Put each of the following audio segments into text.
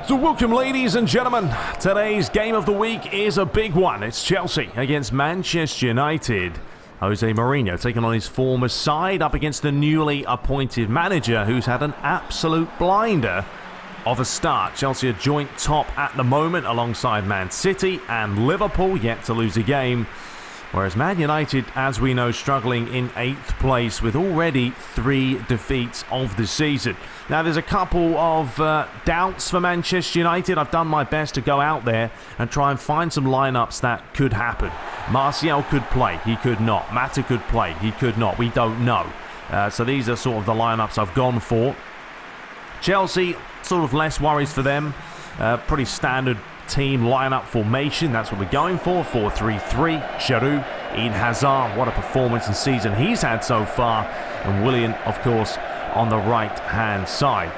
So welcome, ladies and gentlemen. Today's game of the week is a big one. It's Chelsea against Manchester United. Jose Mourinho taking on his former side up against the newly appointed manager who's had an absolute blinder of a start. Chelsea are joint top at the moment alongside Man City and Liverpool, yet to lose a game. Whereas Man United, as we know, struggling in 8th place with already 3 defeats of the season. Now, there's a couple of doubts for Manchester United. I've done my best to go out there and try and find some lineups that could happen. Martial could play, he could not. Mata could play, he could not. We don't know. So these are sort of the lineups I've gone for. Chelsea, sort of less worries for them. Pretty standard team lineup formation. That's what we're going for. 4-3-3. Giroud, Eden Hazard. What a performance and season he's had so far. And Willian, of course, on the right-hand side.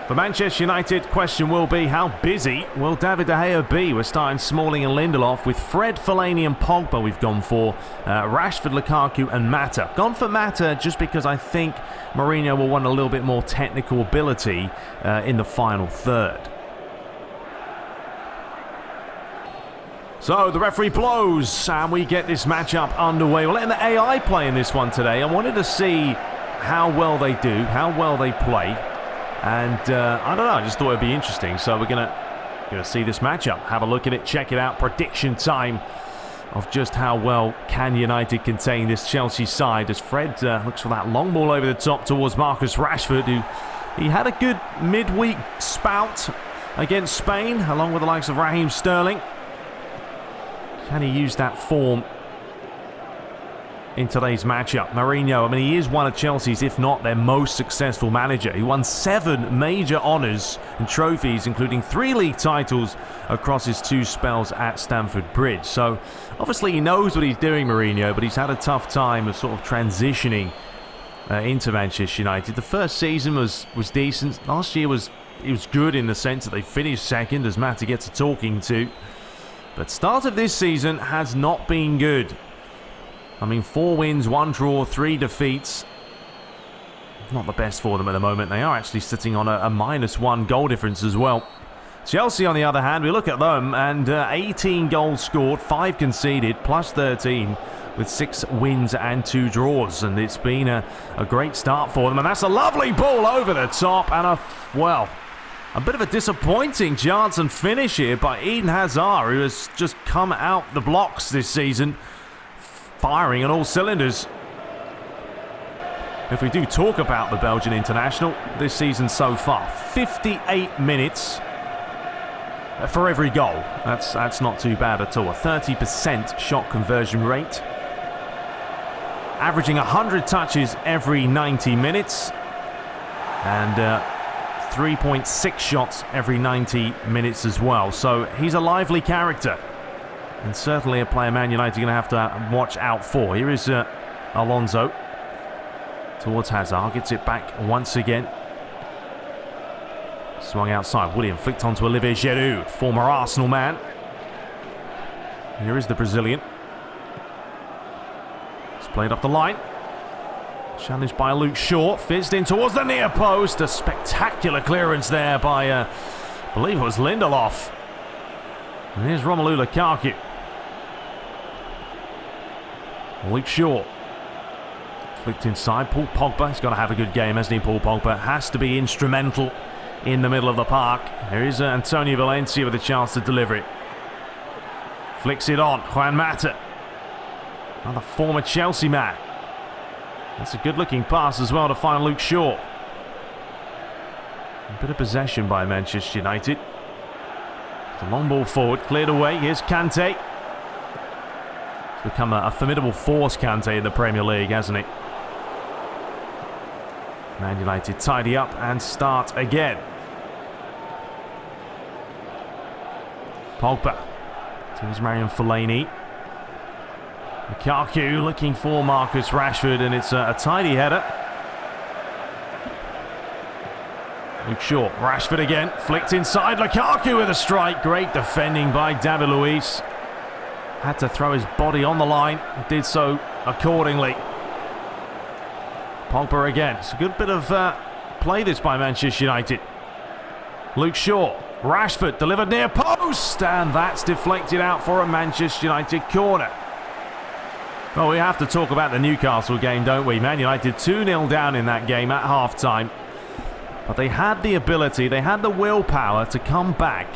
For Manchester United, question will be, how busy will David De Gea be? We're starting Smalling and Lindelof. With Fred, Fellaini and Pogba we've gone for. Rashford, Lukaku and Mata. Gone for Mata just because I think Mourinho will want a little bit more technical ability in the final third. So the referee blows and we get this matchup underway. We're letting the AI play in this one today. I wanted to see how well they do, how well they play. And I don't know, I just thought it'd be interesting. So we're gonna see this matchup, have a look at it, check it out. Prediction time of just how well can United contain this Chelsea side as Fred looks for that long ball over the top towards Marcus Rashford, who he had a good midweek spout against Spain, along with the likes of Raheem Sterling. Can he use that form in today's matchup? Mourinho, I mean, he is one of Chelsea's, if not their most successful manager. He won 7 major honours and trophies, including 3 league titles across his 2 spells at Stamford Bridge. So, obviously he knows what he's doing, Mourinho, but he's had a tough time of sort of transitioning into Manchester United. The first season was decent. Last year it was good in the sense that they finished second, as Mata gets a talking to. But start of this season has not been good. I mean, 4 wins, 1 draw, 3 defeats. Not the best for them at the moment. They are actually sitting on a -1 goal difference as well. Chelsea, on the other hand, we look at them and 18 goals scored, 5 conceded, plus 13 with 6 wins and 2 draws. And it's been a great start for them. And that's a lovely ball over the top and a bit of a disappointing chance and finish here by Eden Hazard, who has just come out the blocks this season, firing on all cylinders. If we do talk about the Belgian international this season so far, 58 minutes for every goal. That's not too bad at all. A 30% shot conversion rate. Averaging 100 touches every 90 minutes. And 3.6 shots every 90 minutes as well. So he's a lively character. And certainly a player Man United are going to have to watch out for. Here is Alonso towards Hazard. Gets it back once again. Swung outside. Willian flicked onto Olivier Giroud, former Arsenal man. Here is the Brazilian. It's played up the line. Challenged by Luke Shaw. Fizzed in towards the near post. A spectacular clearance there by, I believe it was Lindelof. And here's Romelu Lukaku. Luke Shaw. Flicked inside. Paul Pogba. He's got to have a good game, hasn't he, Paul Pogba? Has to be instrumental in the middle of the park. Here is Antonio Valencia with a chance to deliver it. Flicks it on. Juan Mata. Another former Chelsea man. That's a good-looking pass as well to find Luke Shaw. A bit of possession by Manchester United. It's a long ball forward, cleared away. Here's Kante. It's become a formidable force, Kante, in the Premier League, hasn't it? Man United tidy up and start again. Pogba. Towards Marion Fellaini. Lukaku looking for Marcus Rashford, and it's a tidy header. Luke Shaw, Rashford again, flicked inside, Lukaku with a strike. Great defending by David Luiz. Had to throw his body on the line, did so accordingly. Pogba again. It's a good bit of play this by Manchester United. Luke Shaw. Rashford delivered near post, and that's deflected out for a Manchester United corner. Well, we have to talk about the Newcastle game, don't we? Man United 2-0 down in that game at half-time. But they had the ability, they had the willpower to come back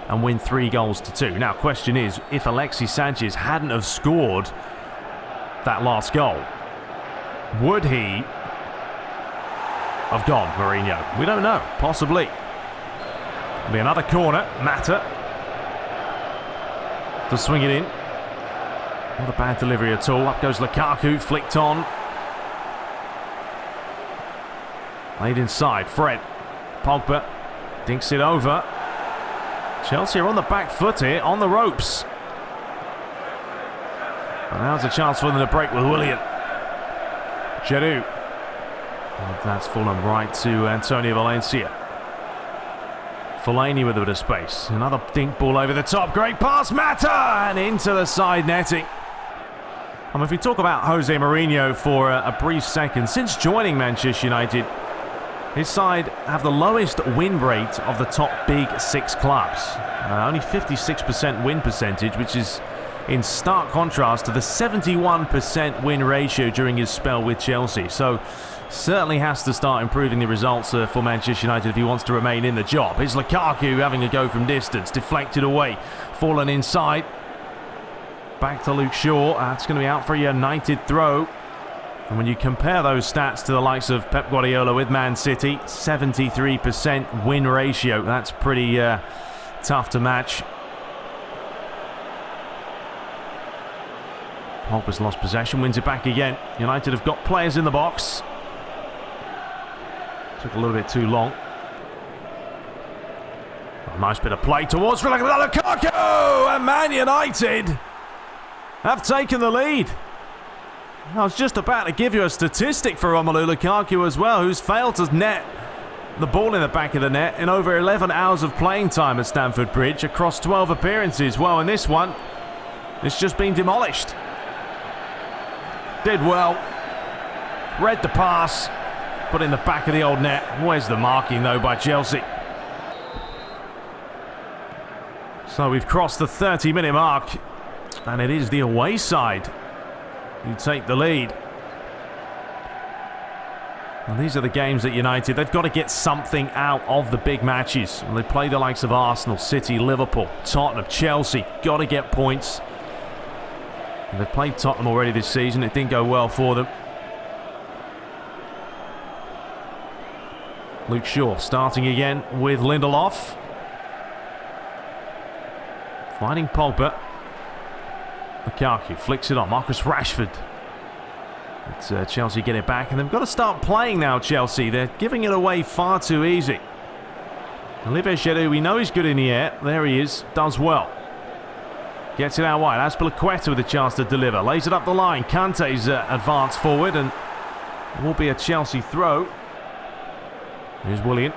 and win 3-2. Now, question is, if Alexis Sanchez hadn't have scored that last goal, would he have gone, Mourinho? We don't know. Possibly. It'll be another corner. Mata to swing it in. Not a bad delivery at all. Up goes Lukaku, flicked on. Laid inside. Fred. Pogba dinks it over. Chelsea are on the back foot here, on the ropes. And now's a chance for them to break with Willian. Giroud. And that's fallen right to Antonio Valencia. Fellaini with a bit of space. Another dink ball over the top. Great pass, Mata! And into the side netting. If we talk about Jose Mourinho for a brief second, since joining Manchester United, his side have the lowest win rate of the top big 6 clubs. Only 56% win percentage, which is in stark contrast to the 71% win ratio during his spell with Chelsea. So, certainly has to start improving the results for Manchester United if he wants to remain in the job. Here's Lukaku having a go from distance. Deflected away. Fallen inside. Back to Luke Shaw. That's going to be out for a United throw. And when you compare those stats to the likes of Pep Guardiola with Man City, 73% win ratio. That's pretty tough to match. Pogba's lost possession, wins it back again. United have got players in the box. Took a little bit too long. A nice bit of play towards Lukaku, and Man United have taken the lead. I was just about to give you a statistic for Romelu Lukaku as well, who's failed to net the ball in the back of the net in over 11 hours of playing time at Stamford Bridge across 12 appearances. Well, in this one, it's just been demolished. Did well. Read the pass. Put in the back of the old net. Where's the marking, though, by Chelsea? So we've crossed the 30-minute mark. And it is the away side who take the lead. And these are the games at United. They've got to get something out of the big matches. And they play the likes of Arsenal, City, Liverpool, Tottenham, Chelsea. Got to get points. And they've played Tottenham already this season. It didn't go well for them. Luke Shaw starting again with Lindelof. Finding Pogba. Lukaku flicks it on. Marcus Rashford. But Chelsea get it back. And they've got to start playing now, Chelsea. They're giving it away far too easy. Olivier Giroud, we know he's good in the air. There he is. Does well. Gets it out wide. Azpilicueta with a chance to deliver. Lays it up the line. Kante's advanced forward. And it will be a Chelsea throw. Here's Willian.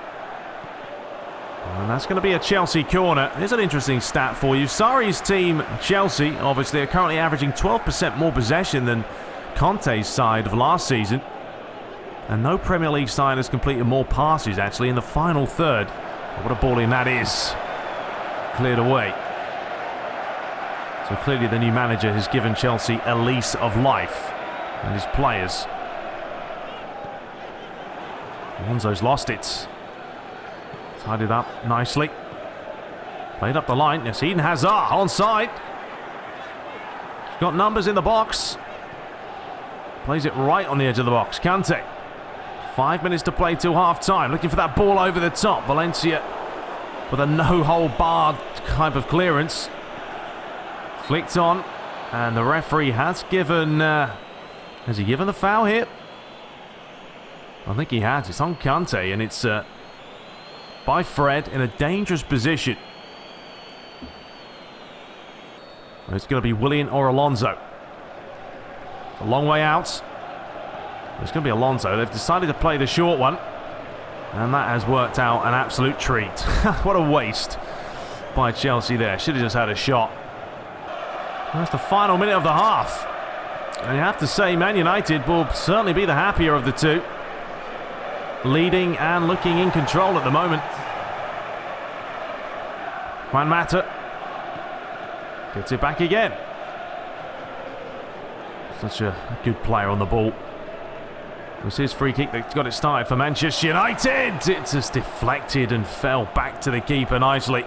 And that's going to be a Chelsea corner. Here's an interesting stat for you. Sarri's team, Chelsea, obviously, are currently averaging 12% more possession than Conte's side of last season. And no Premier League side has completed more passes, actually, in the final third. What a ball in that is. Cleared away. So clearly the new manager has given Chelsea a lease of life. And his players. Alonso's lost it. Tied it up nicely. Played up the line. Yes, Eden Hazard onside. He's got numbers in the box. Plays it right on the edge of the box. Kante. 5 minutes to play till half-time. Looking for that ball over the top. Valencia with a no-hold-barred type of clearance. Flicked on. And the referee has given... has he given the foul here? I think he has. It's on Kante, and it's by Fred in a dangerous position. It's going to be Willian or Alonso. A long way out. It's going to be Alonso. They've decided to play the short one, and that has worked out an absolute treat. What a waste by Chelsea there. Should have just had a shot. That's the final minute of the half. And you have to say, Man United will certainly be the happier of the two. Leading and looking in control at the moment. Juan Mata gets it back again. Such a good player on the ball. It was his free kick that got it started for Manchester United. It just deflected and fell back to the keeper nicely.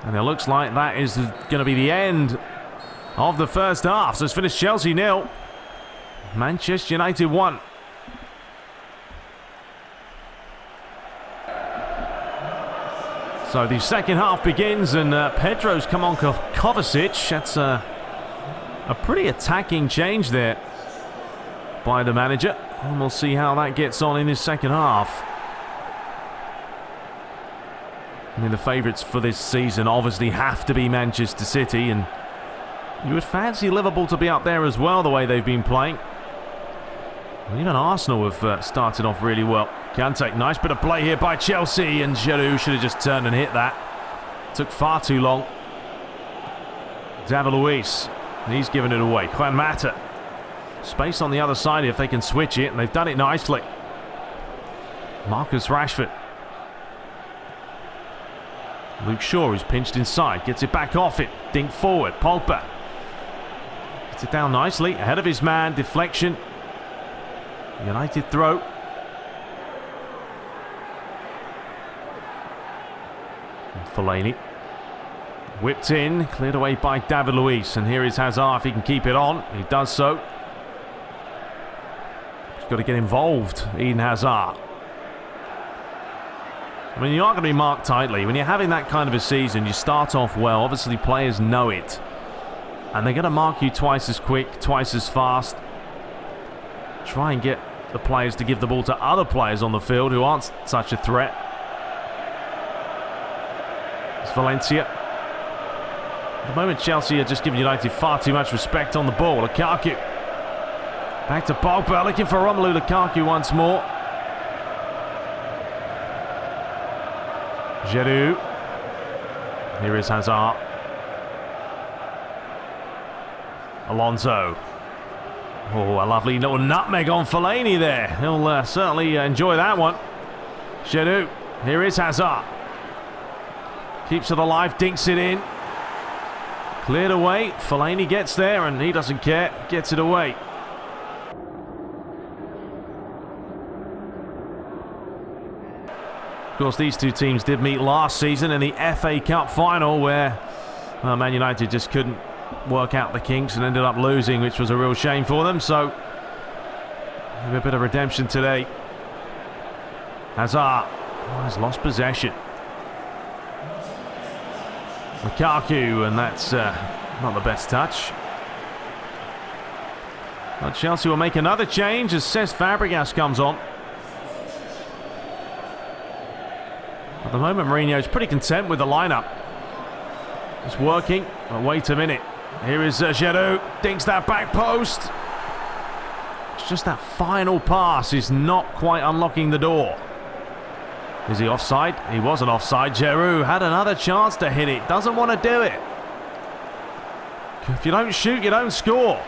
And it looks like that is going to be the end of the first half. So it's finished Chelsea 0, Manchester United 1. So the second half begins, and Pedro's come on Kovacic. That's a pretty attacking change there by the manager, and we'll see how that gets on in his second half. I mean, the favourites for this season obviously have to be Manchester City, and you would fancy Liverpool to be up there as well, the way they've been playing. And even Arsenal have started off really well. Kante, nice bit of play here by Chelsea, and Giroud should have just turned and hit that. Took far too long. David Luiz, he's given it away. Juan Mata. Space on the other side if they can switch it, and they've done it nicely. Marcus Rashford. Luke Shaw, who's pinched inside, gets it back off it. Dink forward. Pogba gets it down nicely, ahead of his man. Deflection. United throw. And Fellaini. Whipped in, cleared away by David Luiz, and here is Hazard if he can keep it on. He does so. He's got to get involved, Eden Hazard. I mean, you aren't going to be marked tightly. When you're having that kind of a season, you start off well. Obviously, players know it. And they're going to mark you twice as quick, twice as fast. Try and get the players to give the ball to other players on the field who aren't such a threat. It's Valencia. At the moment, Chelsea are just giving United far too much respect on the ball. Lukaku. Back to Pogba, looking for Romelu Lukaku once more. Giroud. Here is Hazard. Alonso. Oh, a lovely little nutmeg on Fellaini there. He'll certainly enjoy that one. Giroud. Here is Hazard. Keeps it alive, dinks it in. Cleared away. Fellaini gets there and he doesn't care. Gets it away. Of course, these two teams did meet last season in the FA Cup final, where Man United just couldn't work out the kinks and ended up losing, which was a real shame for them. So, a bit of redemption today. Hazard has lost possession. Lukaku, and that's not the best touch. But Chelsea will make another change as Cesc Fabregas comes on. At the moment, Mourinho's pretty content with the lineup. It's working, but wait a minute. Here is Giroud, dinks that back post. It's just that final pass is not quite unlocking the door. Is he offside? He wasn't offside. Giroud had another chance to hit it. Doesn't want to do it. If you don't shoot, you don't score.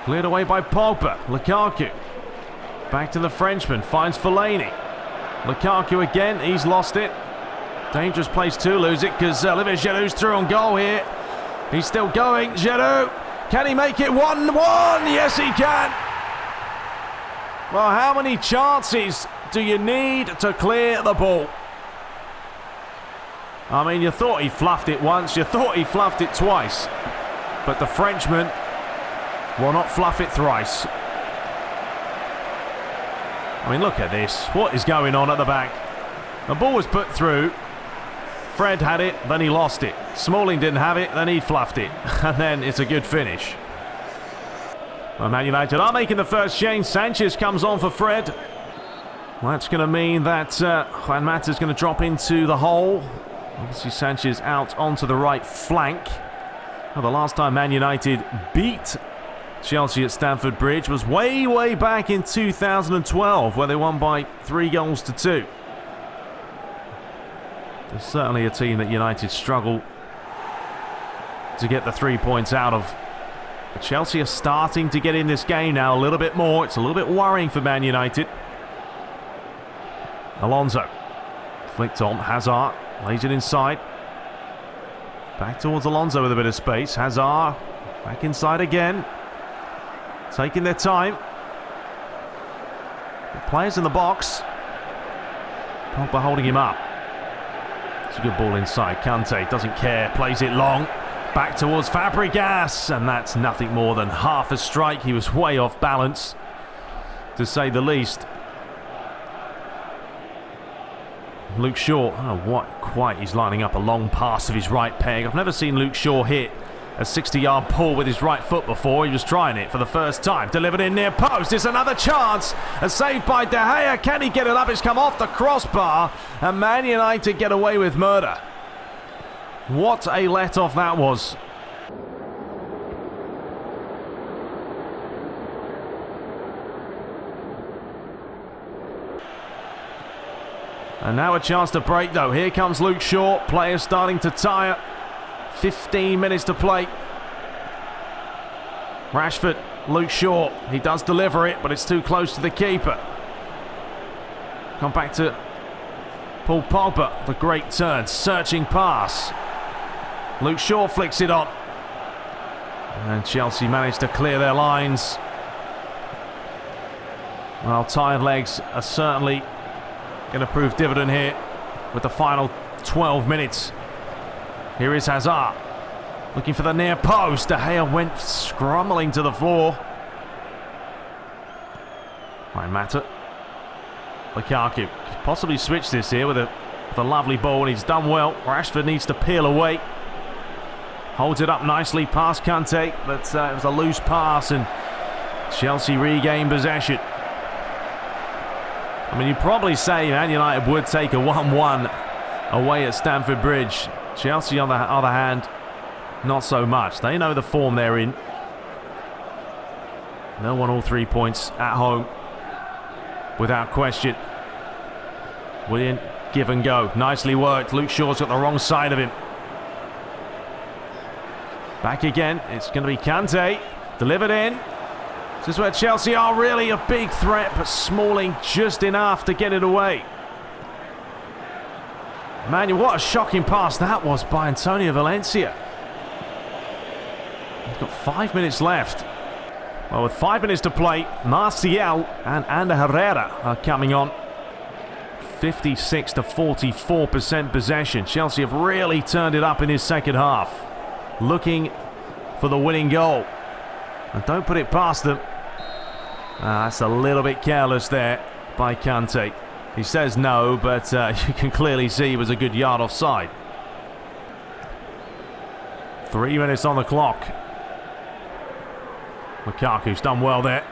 Cleared away by Pogba. Lukaku. Back to the Frenchman. Finds Fellaini. Lukaku again. He's lost it. Dangerous place to lose it because Olivier Giroud's through on goal here. He's still going. Giroud. Can he make it 1-1? Yes, he can. Well, how many chances do you need to clear the ball? I mean, you thought he fluffed it once. You thought he fluffed it twice. But the Frenchman will not fluff it thrice. I mean, look at this. What is going on at the back? The ball was put through. Fred had it, then he lost it. Smalling didn't have it, then he fluffed it. And then it's a good finish. Well, Man United are making the first change. Sanchez comes on for Fred. Well, that's going to mean that Juan Mata is going to drop into the hole. Obviously, Sanchez out onto the right flank. Well, the last time Man United beat Chelsea at Stamford Bridge was way back in 2012, where they won by 3-2. There's certainly a team that United struggle to get the 3 points out of. But Chelsea are starting to get in this game now a little bit more. It's a little bit worrying for Man United. Alonso. Flicked on. Hazard lays it inside. Back towards Alonso with a bit of space. Hazard back inside again. Taking their time. The players in the box. Pogba holding him up. It's a good ball inside. Kante doesn't care. Plays it long. Back towards Fabregas. And that's nothing more than half a strike. He was way off balance, to say the least. Luke Shaw, I don't know what quite he's lining up a long pass of his right peg. I've never seen Luke Shaw hit a 60-yard ball with his right foot before. He was trying it for the first time. Delivered in near post. It's another chance. A save by De Gea. Can he get it up? It's come off the crossbar. And Man United get away with murder. What a let-off that was. And now a chance to break though. Here comes Luke Shaw. Players starting to tire. 15 minutes to play. Rashford, Luke Shaw. He does deliver it, but it's too close to the keeper. Come back to Paul Pogba. The great turn. Searching pass. Luke Shaw flicks it on. And Chelsea managed to clear their lines. Well, tired legs are certainly going to prove dividend here with the final 12 minutes. Here is Hazard looking for the near post. De Gea went scrambling to the floor. Right, Mata. Lukaku could possibly switch this here with a lovely ball, and he's done well. Rashford needs to peel away. Holds it up nicely past Kante, but it was a loose pass and Chelsea regained possession. I mean, you'd probably say Man United would take a 1-1 away at Stamford Bridge. Chelsea, on the other hand, not so much. They know the form they're in. They'll want all 3 points at home, without question. William, give and go. Nicely worked. Luke Shaw's got the wrong side of him. Back again. It's going to be Kante. Delivered in. This is where Chelsea are really a big threat, but Smalling just enough to get it away. Man, what a shocking pass that was by Antonio Valencia. He's got 5 minutes left. Well, with 5 minutes to play, Martial and Ander Herrera are coming on. 56 to 44% possession. Chelsea have really turned it up in his second half. Looking for the winning goal. And don't put it past them. That's a little bit careless there by Kante. He says no, but you can clearly see he was a good yard offside. 3 minutes on the clock. Lukaku's done well there.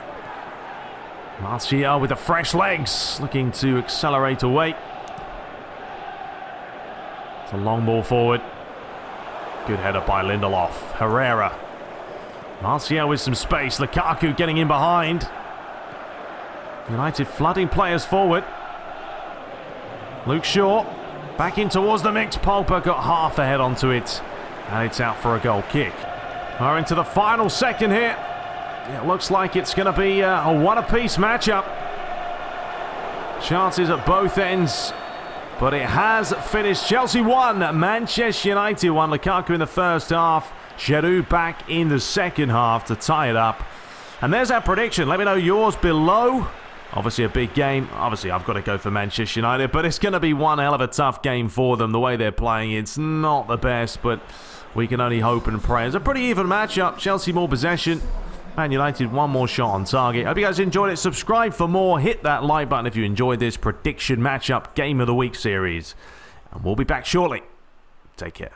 Martial with the fresh legs, looking to accelerate away. It's a long ball forward. Good header by Lindelof. Herrera. Martial with some space. Lukaku getting in behind. United flooding players forward. Luke Shaw back in towards the mix. Pogba got half ahead onto it. And it's out for a goal kick. We're into the final second here. It looks like it's going to be a one-apiece matchup. Chances at both ends. But it has finished. Chelsea 1, Manchester United 1. Lukaku in the first half. Giroud back in the second half to tie it up. And there's our prediction. Let me know yours below. Obviously a big game. Obviously I've got to go for Manchester United, but it's going to be one hell of a tough game for them. The way they're playing, it's not the best, but we can only hope and pray. It's a pretty even matchup. Chelsea more possession. Man United one more shot on target. Hope you guys enjoyed it. Subscribe for more. Hit that like button if you enjoyed this prediction matchup game of the week series. And we'll be back shortly. Take care.